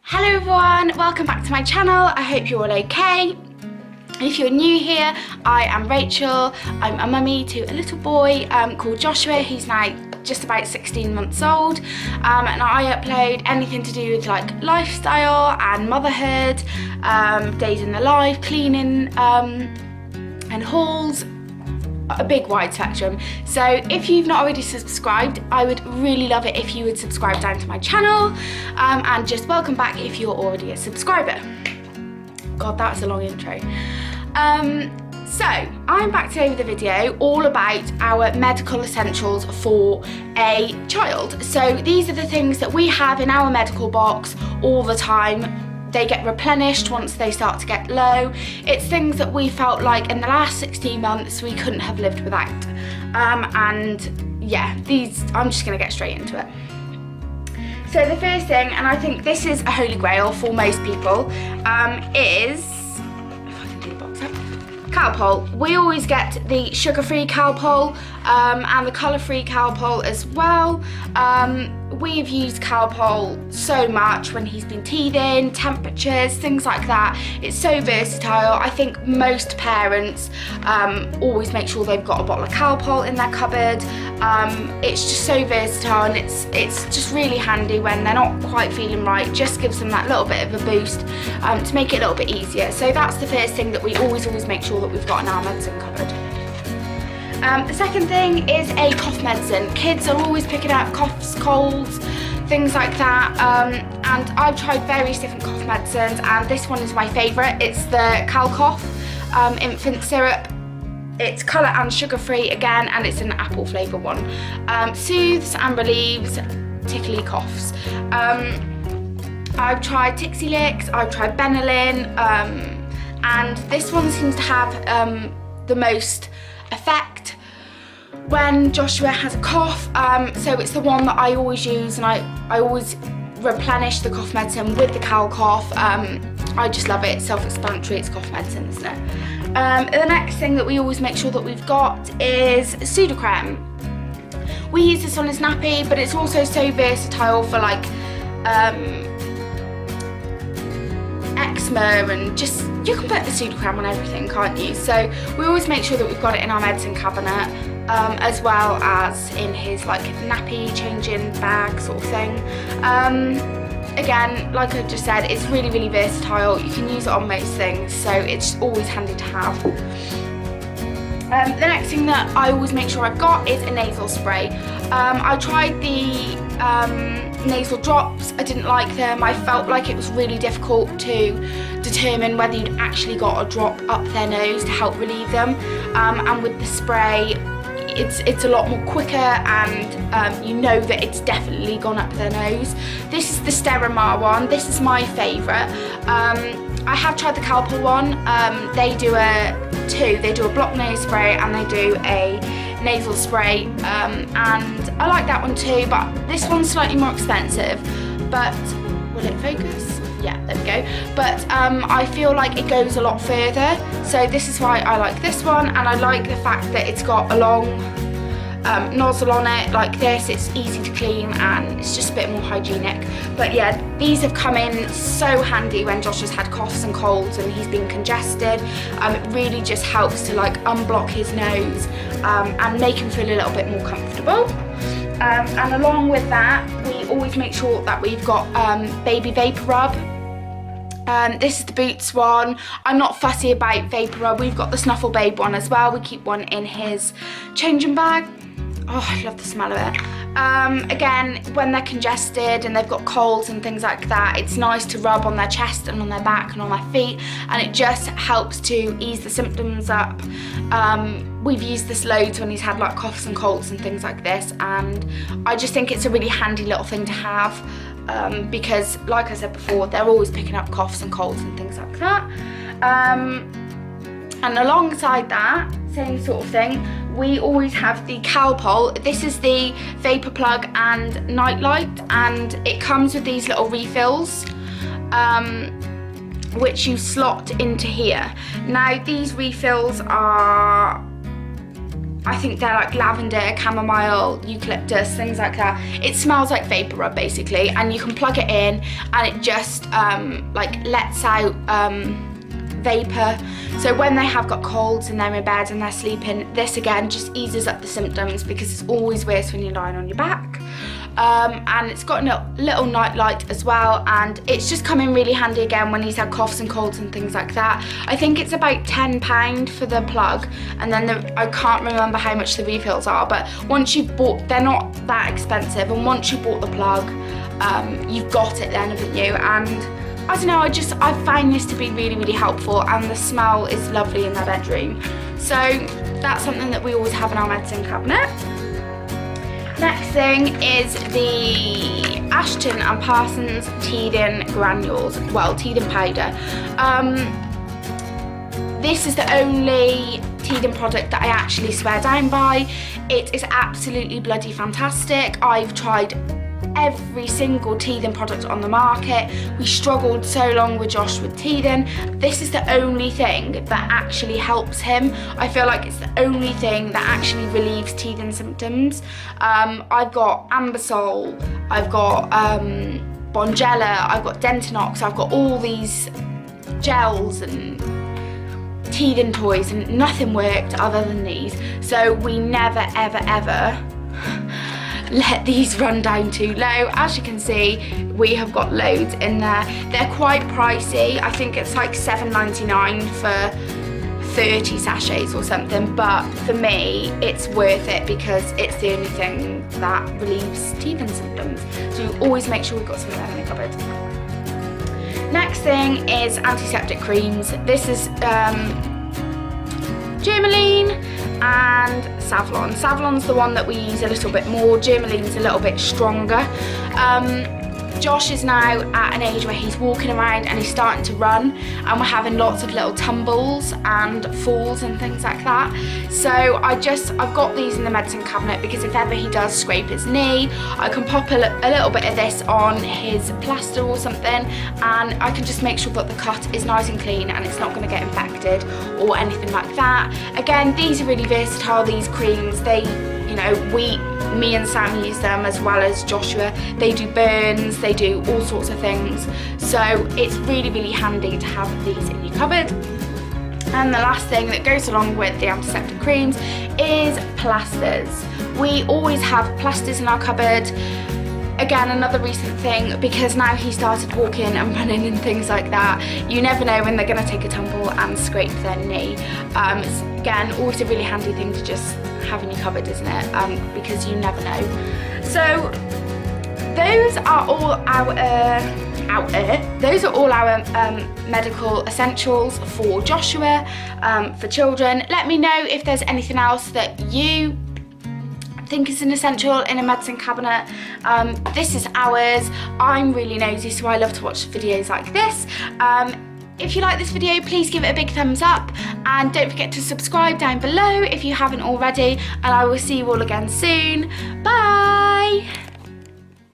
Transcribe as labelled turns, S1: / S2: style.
S1: Hello everyone, welcome back to my channel. I hope you're all okay. If you're new here, I am Rachel. I'm a mummy to a little boy called Joshua, who's now just about 16 months old, and I upload anything to do with like lifestyle and motherhood, days in the life, cleaning, and hauls. A big wide spectrum. So if you've not already subscribed, I would really love it if you would subscribe down to my channel, and just welcome back if you're already a subscriber. God, that's a long intro. So I'm back today with a video all about our medical essentials for a child. So these are the things that we have in our medical box all the time. They get replenished once they start to get low. It's things that we felt like in the last 16 months we couldn't have lived without. And yeah, I'm just gonna get straight into it. So the first thing, and I think this is a holy grail for most people, is, if I can do the box up, Calpol. We always get the sugar-free Calpol and the colour-free Calpol as well. We've used Calpol so much when he's been teething, temperatures, things like that. It's so versatile. I think most parents always make sure they've got a bottle of Calpol in their cupboard. It's just so versatile, and it's just really handy when they're not quite feeling right. Just gives them that little bit of a boost to make it a little bit easier. So that's the first thing that we always make sure that we've got in our medicine cupboard. The second thing is a cough medicine. Kids are always picking up coughs, colds, things like that, and I've tried various different cough medicines, and this one is my favourite. It's the Calcough infant syrup. It's colour and sugar free again, and it's an apple flavour one. Soothes and relieves tickly coughs. I've tried Tixilix, I've tried Benylin, and this one seems to have the most effect when Joshua has a cough, so it's the one that I always use, and I always replenish the cough medicine with the Calcough. I just love it. It's self-explanatory, it's cough medicine, isn't it? The next thing that we always make sure that we've got is Sudocrem. We use this on his nappy, but it's also so versatile for like eczema, and just, you can put the Sudocrem on everything, can't you? So we always make sure that we've got it in our medicine cabinet, as well as in his like nappy changing bag sort of thing. Again, like I just said, it's really, really versatile. You can use it on most things, so it's always handy to have. The next thing that I always make sure I've got is a nasal spray. I tried the nasal drops. I didn't like them. I felt like it was really difficult to determine whether you'd actually got a drop up their nose to help relieve them, and with the spray it's a lot more quicker, and you know that it's definitely gone up their nose. This is the Sterimar one. This is my favourite. I have tried the Calpol one. They do a block nose spray, and they do a nasal spray, and I like that one too, but this one's slightly more expensive. But will it focus? Yeah, there we go. But I feel like it goes a lot further, so this is why I like this one, and I like the fact that it's got a long nozzle on it like this. It's easy to clean, and it's just a bit more hygienic. But yeah, these have come in so handy when Josh has had coughs and colds and he's been congested. It really just helps to like unblock his nose, and make him feel a little bit more comfortable. And along with that, we always make sure that we've got baby vapor rub. This is the Boots one. I'm not fussy about vapor rub. We've got the Snuffle Babe one as well. We keep one in his changing bag. Oh, I love the smell of it. Again, when they're congested and they've got colds and things like that, it's nice to rub on their chest and on their back and on their feet, and it just helps to ease the symptoms up. We've used this loads when he's had like coughs and colds and things like this, and I just think it's a really handy little thing to have, because like I said before, they're always picking up coughs and colds and things like that. And alongside that, same sort of thing, we always have the Calpol. This is the Vapor Plug and Nightlight, and it comes with these little refills, which you slot into here. Now these refills are I think they're like lavender, chamomile, eucalyptus, things like that. It smells like vapor rub basically, and you can plug it in and it just like lets out vapor. So when they have got colds and they're in bed and they're sleeping, this again just eases up the symptoms, because it's always worse when you're lying on your back. And it's got a little night light as well, and it's just come in really handy again when he's had coughs and colds and things like that. I think it's about £10 for the plug, and then I can't remember how much the refills are, but once you've bought, they're not that expensive, and once you bought the plug, you've got it then, haven't you? And I don't know, I find this to be really, really helpful, and the smell is lovely in their bedroom. So that's something that we always have in our medicine cabinet. Next thing is the Ashton and Parsons Teething Granules, well, teething powder. This is the only teething product that I actually swear down by. It is absolutely bloody fantastic. I've tried every single teething product on the market. We struggled so long with Josh with teething. This is the only thing that actually helps him. I feel like it's the only thing that actually relieves teething symptoms. I've got Ambisol, I've got Bonjela, I've got Dentinox, I've got all these gels and teething toys, and nothing worked other than these. So we never, ever, ever let these run down too low. As you can see, we have got loads in there. They're quite pricey. I think it's like $7.99 for 30 sachets or something, but for me it's worth it because it's the only thing that relieves teething symptoms. So you always make sure we've got some of them in the cupboard. Next thing is antiseptic creams. This is Germaline and Savlon. Savlon's the one that we use a little bit more, Germaline's a little bit stronger. Josh is now at an age where he's walking around and he's starting to run, and we're having lots of little tumbles and falls and things like that. So I've got these in the medicine cabinet because if ever he does scrape his knee, I can pop a little bit of this on his plaster or something, and I can just make sure that the cut is nice and clean and it's not going to get infected or anything like that. Again, these are really versatile, these creams. They, you know, me and Sam use them as well as Joshua. They do burns, they do all sorts of things. So it's really, really handy to have these in your cupboard. And the last thing that goes along with the antiseptic creams is plasters. We always have plasters in our cupboard. Again, another recent thing, because now he started walking and running and things like that, you never know when they're going to take a tumble and scrape their knee. It's, again, always a really handy thing to just have in your cupboard, isn't it? Because you never know. So those are all our medical essentials for Joshua, for children. Let me know if there's anything else that you think is an essential in a medicine cabinet. This is ours. I'm really nosy, so I love to watch videos like this. If you like this video, please give it a big thumbs up, and don't forget to subscribe down below if you haven't already, and I will see you all again soon. Bye!